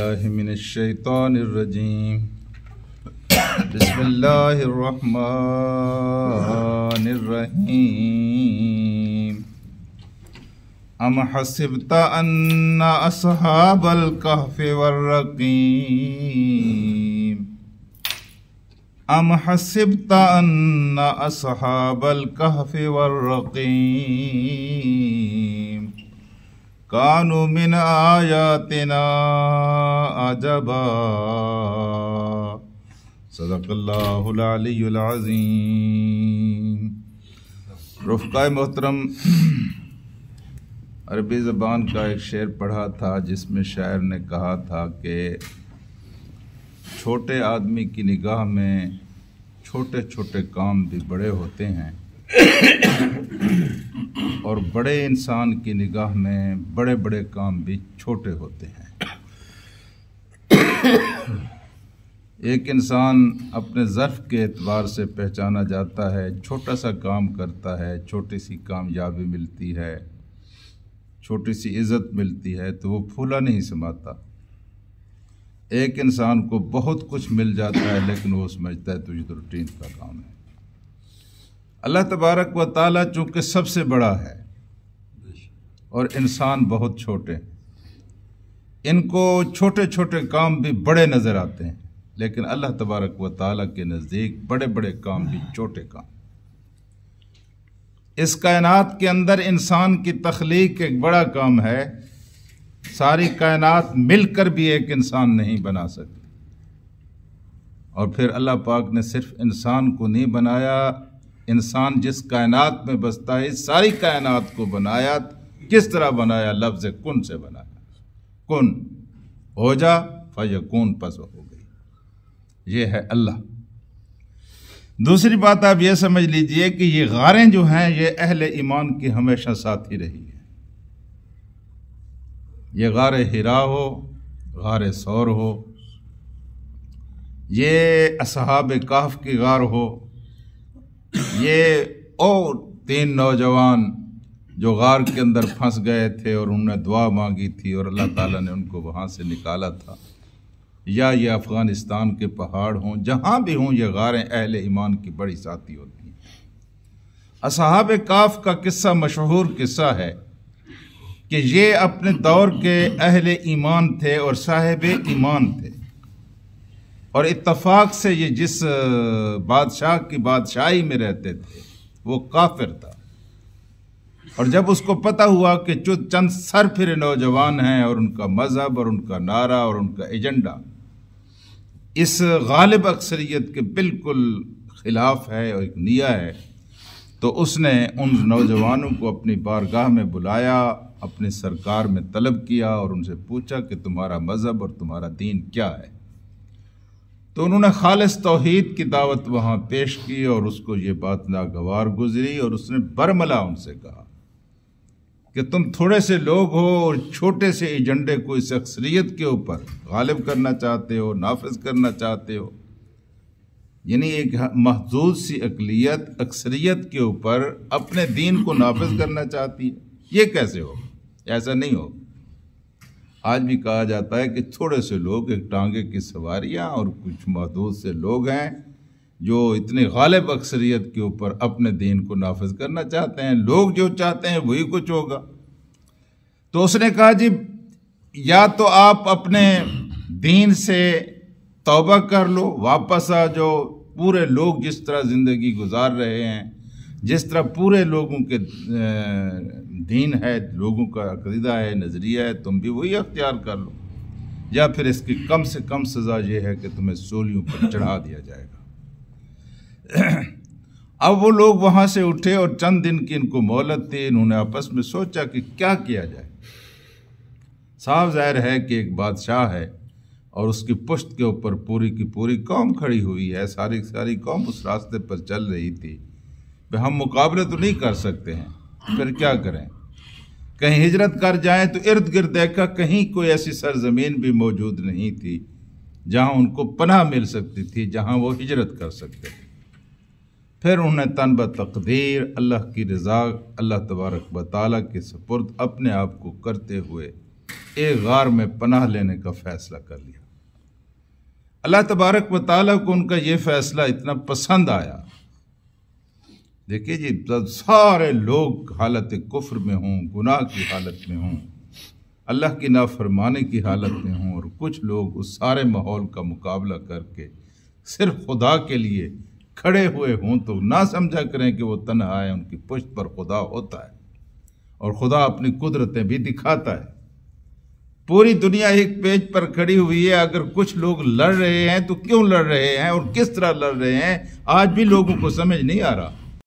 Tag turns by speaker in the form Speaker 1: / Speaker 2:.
Speaker 1: بالله من الشيطان الرجيم. بسم الله الرحمن الرحيم. أم حسبت أن أصحاب الكهف والرقيم أم حسبت أن أصحاب الكهف والرقيم كانوا من آياتنا عجبا. صدق اللہ العلی العظیم. رفقائے محترم، عربی زبان کا ایک شعر پڑھا تھا جس میں شاعر نے کہا تھا کہ چھوٹے آدمی کی نگاہ میں چھوٹے چھوٹے کام بھی بڑے ہوتے ہیں اور بڑے انسان کی نگاہ میں بڑے بڑے کام بھی چھوٹے ہوتے ہیں. ایک انسان اپنے ظرف کے اعتبار سے پہچانا جاتا ہے. چھوٹا سا کام کرتا ہے، چھوٹی سی کامیابی ملتی ہے، چھوٹی سی عزت ملتی ہے تو وہ پھولا نہیں سماتا. ایک انسان کو بہت کچھ مل جاتا ہے لیکن وہ سمجھتا ہے تو یہ تو روٹین کا کام ہے. اللہ تبارک و تعالیٰ چونکہ سب سے بڑا ہے اور انسان بہت چھوٹے ہیں، ان کو چھوٹے چھوٹے کام بھی بڑے نظر آتے ہیں لیکن اللہ تبارک و تعالیٰ کے نزدیک بڑے بڑے کام بھی چھوٹے کام. اس کائنات کے اندر انسان کی تخلیق ایک بڑا کام ہے. ساری کائنات مل کر بھی ایک انسان نہیں بنا سکتی. اور پھر اللہ پاک نے صرف انسان کو نہیں بنایا، انسان جس کائنات میں بستا ہے ساری کائنات کو بنایا. کس طرح بنایا؟ لفظ کن سے بنایا. کن ہو جا فیکون، پس ہو گئی. یہ ہے اللہ. دوسری بات آپ یہ سمجھ لیجئے کہ یہ غاریں جو ہیں یہ اہل ایمان کی ہمیشہ ساتھی رہی ہے. یہ غار حرا ہو، غار ثور ہو، یہ اصحاب کہف کی غار ہو، یہ اور 3 نوجوان جو غار کے اندر پھنس گئے تھے اور انہوں نے دعا مانگی تھی اور اللہ تعالیٰ نے ان کو وہاں سے نکالا تھا، یا یہ افغانستان کے پہاڑ ہوں، جہاں بھی ہوں یہ غاریں اہل ایمان کی بڑی ساتھی ہوتی ہیں. اصحاب کہف کا قصہ مشہور قصہ ہے کہ یہ اپنے دور کے اہل ایمان تھے اور صاحب ایمان تھے، اور اتفاق سے یہ جس بادشاہ کی بادشاہی میں رہتے تھے وہ کافر تھا. اور جب اس کو پتہ ہوا کہ چند سر پھرے نوجوان ہیں اور ان کا مذہب اور ان کا نعرہ اور ان کا ایجنڈا اس غالب اکثریت کے بالکل خلاف ہے اور ایک نیا ہے، تو اس نے ان نوجوانوں کو اپنی بارگاہ میں بلایا، اپنے سرکار میں طلب کیا اور ان سے پوچھا کہ تمہارا مذہب اور تمہارا دین کیا ہے. تو انہوں نے خالص توحید کی دعوت وہاں پیش کی اور اس کو یہ بات ناگوار گزری اور اس نے برملا ان سے کہا کہ تم تھوڑے سے لوگ ہو اور چھوٹے سے ایجنڈے کو اس اکثریت کے اوپر غالب کرنا چاہتے ہو، نافذ کرنا چاہتے ہو. یعنی ایک محدود سی اقلیت اکثریت کے اوپر اپنے دین کو نافذ کرنا چاہتی ہے. یہ کیسے ہو؟ ایسا نہیں ہو. آج بھی کہا جاتا ہے کہ تھوڑے سے لوگ، ایک ٹانگے کی سواریاں اور کچھ محدود سے لوگ ہیں جو اتنے غالب اکثریت کے اوپر اپنے دین کو نافذ کرنا چاہتے ہیں. لوگ جو چاہتے ہیں وہی کچھ ہوگا. تو اس نے کہا جی یا تو آپ اپنے دین سے توبہ کر لو، واپس آ جاؤ. پورے لوگ جس طرح زندگی گزار رہے ہیں، جس طرح پورے لوگوں کے دین ہے، لوگوں کا عقیدہ ہے، نظریہ ہے، تم بھی وہی اختیار کر لو، یا پھر اس کی کم سے کم سزا یہ ہے کہ تمہیں سولیوں پر چڑھا دیا جائے گا. اب وہ لوگ وہاں سے اٹھے اور چند دن کی ان کو مہلت تھی. انہوں نے آپس میں سوچا کہ کیا کیا جائے. صاف ظاہر ہے کہ ایک بادشاہ ہے اور اس کی پشت کے اوپر پوری کی پوری قوم کھڑی ہوئی ہے. ساری قوم اس راستے پر چل رہی تھی. ہم مقابلے تو نہیں کر سکتے ہیں، پھر کیا کریں؟ کہیں ہجرت کر جائیں تو ارد گرد دیکھا کہیں کوئی ایسی سرزمین بھی موجود نہیں تھی جہاں ان کو پناہ مل سکتی تھی، جہاں وہ ہجرت کر سکتے تھے. پھر انہوں نے تن بتقدیر اللہ کی رضا اللہ تبارک و تعالیٰ کے سپرد اپنے آپ کو کرتے ہوئے ایک غار میں پناہ لینے کا فیصلہ کر لیا۔ اللہ تبارک و تعالیٰ کو ان کا یہ فیصلہ اتنا پسند آیا۔ دیکھیے جی، سارے لوگ حالت کفر میں ہوں، گناہ کی حالت میں ہوں، اللہ کی نافرمانی کی حالت میں ہوں، اور کچھ لوگ اس سارے ماحول کا مقابلہ کر کے صرف خدا کے لیے کھڑے ہوئے ہوں، تو نہ سمجھا کریں کہ وہ تنہا ہے، ان کی پشت پر خدا ہوتا ہے اور خدا اپنی قدرتیں بھی دکھاتا ہے۔ پوری دنیا ایک پیج پر کھڑی ہوئی ہے، اگر کچھ لوگ لڑ رہے ہیں تو کیوں لڑ رہے ہیں اور کس طرح لڑ رہے ہیں آج بھی لوگوں کو سمجھ نہیں آ رہا۔